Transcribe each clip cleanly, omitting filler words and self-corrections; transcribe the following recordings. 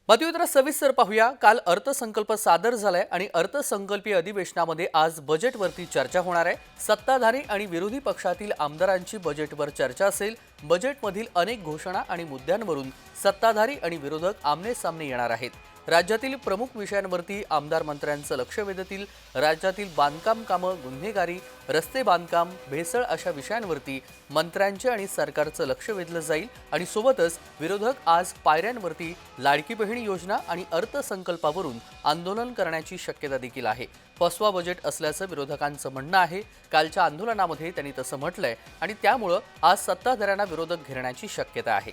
मात्र सविस्तर पाहूया। काल अर्थसंकल्प सादर झालाय आणि अर्थसंकल्पीय अधिवेशनामध्ये आज बजेटवरती चर्चा होणार आहे। सत्ताधारी आणि विरोधी पक्षातील आमदारांची बजेटवर चर्चा असेल। बजेटमधील अनेक घोषणा आणि मुद्द्यांवरून सत्ताधारी आणि विरोधक आमने-सामने येणार आहेत। राज्यातील प्रमुख विषयांवरती आमदार मंत्र्यांचं लक्ष वेधतील। राज्यातील बांधकाम कामं, गुन्हेगारी, रस्ते बांधकाम, भेसळ अशा विषयांवरती मंत्र्यांचे आणि सरकारचं लक्ष वेधलं जाईल आणि सोबतच विरोधक आज पायऱ्यांवरती लाडकी बहीण योजना आणि अर्थसंकल्पावरून आंदोलन करण्याची शक्यता देखील आहे। फसवा बजेट असल्याचं विरोधकांचं म्हणणं आहे। कालच्या आंदोलनामध्ये त्यांनी तसं म्हटलंय आणि त्यामुळे आज सत्ताधाऱ्यांना विरोधक घेरण्याची शक्यता आहे।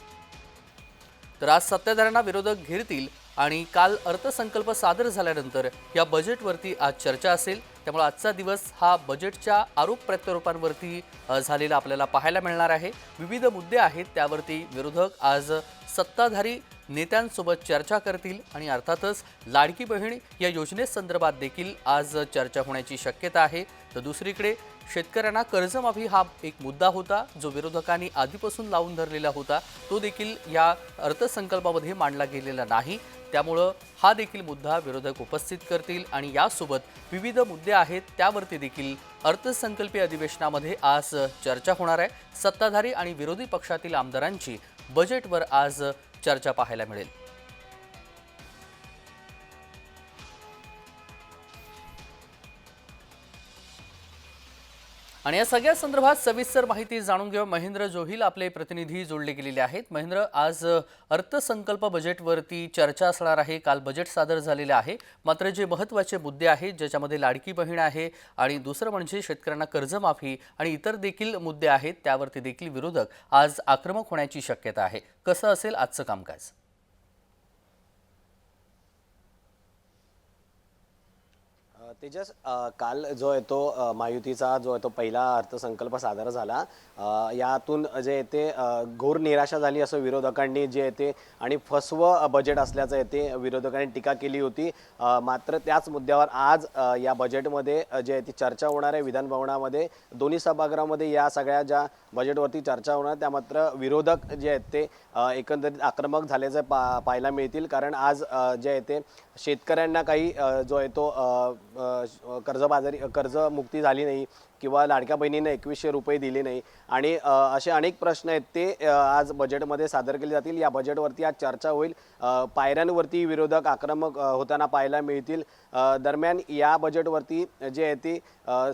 तर आज सत्ताधाऱ्यांना विरोधक घेरतील आणि काल अर्थसंकल्प सादर झाल्यानंतर या बजेटवरती आज चर्चा असेल। त्यामुळे आजचा दिवस हा बजेटच्या आरोप प्रत्यारोपांवरती झालेला आपल्याला पाहायला मिळणार आहे। विविध मुद्दे आहेत त्यावरती विरोधक आज सत्ताधारी नेत्यांसोबत चर्चा करतील आणि अर्थातच लाडकी बहीण या योजनेसंदर्भात देखील आज चर्चा होण्याची शक्यता आहे। तर दुसरीकडे शेतकऱ्यांना कर्जमाफी हा एक मुद्दा होता जो विरोधकांनी आधीपासून लावून धरलेला होता, तो देखील या अर्थसंकल्पामध्ये मांडला गेलेला नाही। त्यामुळे हा देखील मुद्दा विरोधक उपस्थित करतील आणि यासोबत विविध मुद्दे आहेत त्यावरती देखील अर्थसंकल्पीय अधिवेशनामध्ये आज चर्चा होणार आहे। सत्ताधारी आणि विरोधी पक्षातील आमदारांची बजेटवर आज चर्चा पाहायला मिळेल। आणि या सगळ्या संदर्भात सविस्तर माहिती जाणून घेऊ महेंद्र जोहिल आपले प्रतिनिधी जोडले गेलेले आहेत। महेंद्र, आज अर्थसंकल्प बजेटवरती चर्चा असणार आहे। काल बजेट सादर झालेले आहे, मात्र जे महत्त्वाचे मुद्दे आहेत ज्याच्यामध्ये लाडकी बहीण आहे आणि दुसरं म्हणजे शेतकऱ्यांना कर्जमाफी आणि इतर देखील मुद्दे आहेत त्यावरती देखील विरोधक आज आक्रमक होण्याची शक्यता आहे। कसं असेल आजचं कामकाज? तेजस, काल जो आहे तो महायुतीचा जो आहे तो पहिला अर्थसंकल्प सादर झाला। यातून जे आहे ते घोर निराशा झाली असं विरोधकांनी जे आहे ते आणि फसवं बजेट असल्याचं आहे ते विरोधकांनी टीका केली होती। मात्र त्याच मुद्द्यावर आज या बजेटमध्ये जे आहे ती चर्चा होणार आहे विधान भवनामध्ये। दोन्ही सभागृहामध्ये या सगळ्या ज्या बजेटवरती चर्चा होणार त्या मात्र विरोधक जे आहेत ते एकंदरीत आक्रमक झाल्याचं पाहायला मिळतील। कारण आज जे आहे ते शेतकऱ्यांना काही जो आहे तो कर्जमुक्ती झाली नाही किंवा लाडक्या बहिणींना 2100 रुपये दिले नाही आणि असे अनेक प्रश्न आहेत ते आज बजेटमध्ये सादर केले जातील। या बजेटवरती आज चर्चा होईल। पायऱ्यांवरती विरोधक आक्रमक होताना पाहायला मिळतील। दरम्यान या बजेटवरती जे आहे ते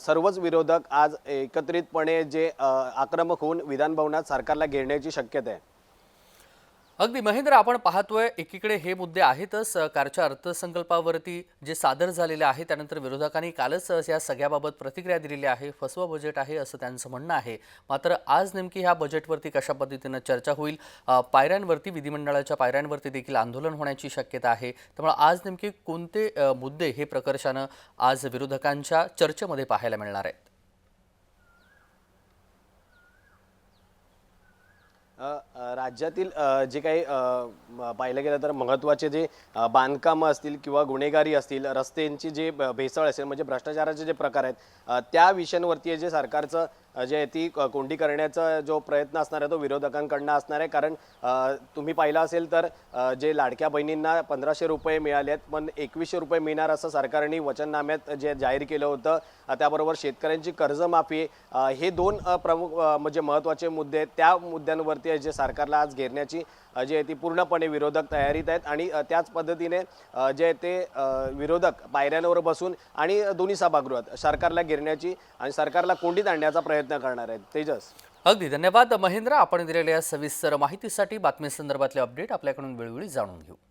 सर्वच विरोधक आज एकत्रितपणे जे आक्रमक होऊन विधान भवनात सरकारला घेरण्याची शक्यता आहे। अगदी महेंद्र, आपण पाहतोय एकीकडे हे मुद्दे आहेतच कारच्या अर्थसंकल्पावरती जे सादर झालेले आहे त्यानंतर विरोधकांनी कालच या सगळ्याबाबत प्रतिक्रिया दिलेली आहे। फसवा बजेट आहे असं त्यांचं म्हणणं आहे। मात्र आज नेमकी ह्या बजेटवरती कशा पद्धतीनं चर्चा होईल? पायऱ्यांवरती, विधिमंडळाच्या पायऱ्यांवरती देखील आंदोलन होण्याची शक्यता आहे। त्यामुळे आज नेमके कोणते मुद्दे हे प्रकर्षानं आज विरोधकांच्या चर्चेमध्ये पाहायला मिळणार आहेत? राज्यातील जे काही पाहिलं गेलं तर महत्त्वाचे जे बांधकामं असतील किंवा गुन्हेगारी असतील, रस्त्यांची जे भेसळ असेल म्हणजे भ्रष्टाचाराचे जे प्रकार आहेत त्या विषयांवरती जे सरकारचं जे आहे ती कोंडी करण्याचा जो प्रयत्न असणार आहे तो विरोधकांकडनं असणार आहे। कारण तुम्ही पाहिलं असेल तर जे लाडक्या बहिणींना 1500 रुपये मिळाले आहेत पण 2100 रुपये मिळणार असं सरकारने वचननाम्यात जे जाहीर केलं होतं। त्याबरोबर शेतकऱ्यांची कर्जमाफी, हे दोन प्रमुख म्हणजे महत्त्वाचे मुद्दे आहेत। त्या मुद्द्यांवरती जे सरकारला आज घेरण्याची जे आहे ती पूर्णपणे विरोधक तयारीत आहेत आणि त्याच पद्धतीने जे आहे ते विरोधक पायऱ्यांवर बसून आणि दोन्ही सभागृहात सरकारला घेरण्याची आणि सरकारला कोंडीत आणण्याचा प्रयत्न करणार आहेत। तेजस, अगदी धन्यवाद महेंद्र, आपण दिलेल्या सविस्तर माहितीसाठी। बातमी संदर्भातले अपडेट आपल्याकडून वेळोवेळी जाणून घेऊ।